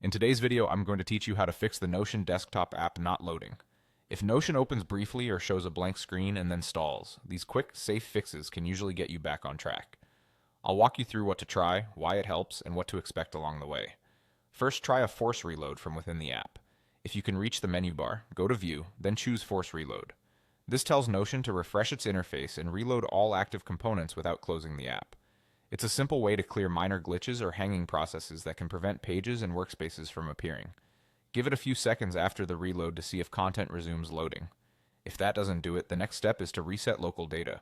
In today's video, I'm going to teach you how to fix the Notion desktop app not loading. If Notion opens briefly or shows a blank screen and then stalls, these quick, safe fixes can usually get you back on track. I'll walk you through what to try, why it helps, and what to expect along the way. First, try a force reload from within the app. If you can reach the menu bar, go to View, then choose Force Reload. This tells Notion to refresh its interface and reload all active components without closing the app. It's a simple way to clear minor glitches or hanging processes that can prevent pages and workspaces from appearing. Give it a few seconds after the reload to see if content resumes loading. If that doesn't do it, the next step is to reset local data.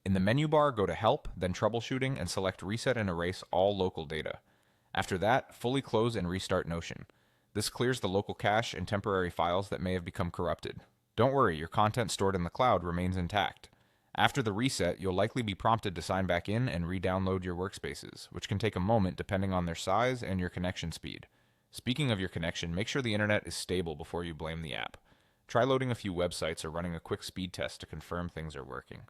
In the menu bar, go to Help, then Troubleshooting, and select Reset and Erase all local data. After that, fully close and restart Notion. This clears the local cache and temporary files that may have become corrupted. Don't worry, your content stored in the cloud remains intact. After the reset, you'll likely be prompted to sign back in and re-download your workspaces, which can take a moment depending on their size and your connection speed. Speaking of your connection, make sure the internet is stable before you blame the app. Try loading a few websites or running a quick speed test to confirm things are working.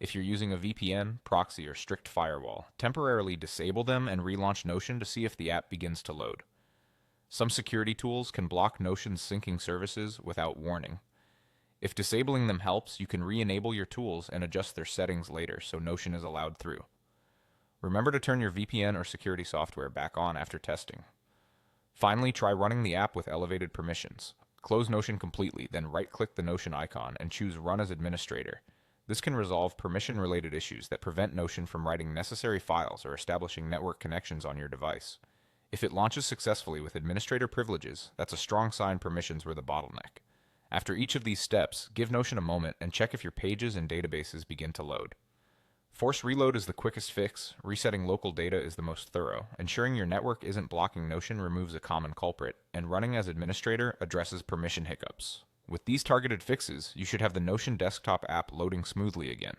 If you're using a VPN, proxy, or strict firewall, temporarily disable them and relaunch Notion to see if the app begins to load. Some security tools can block Notion's syncing services without warning. If disabling them helps, you can re-enable your tools and adjust their settings later so Notion is allowed through. Remember to turn your VPN or security software back on after testing. Finally, try running the app with elevated permissions. Close Notion completely, then right-click the Notion icon and choose Run as Administrator. This can resolve permission-related issues that prevent Notion from writing necessary files or establishing network connections on your device. If it launches successfully with administrator privileges, that's a strong sign permissions were the bottleneck. After each of these steps, give Notion a moment and check if your pages and databases begin to load. Force reload is the quickest fix, resetting local data is the most thorough, ensuring your network isn't blocking Notion removes a common culprit, and running as administrator addresses permission hiccups. With these targeted fixes, you should have the Notion desktop app loading smoothly again.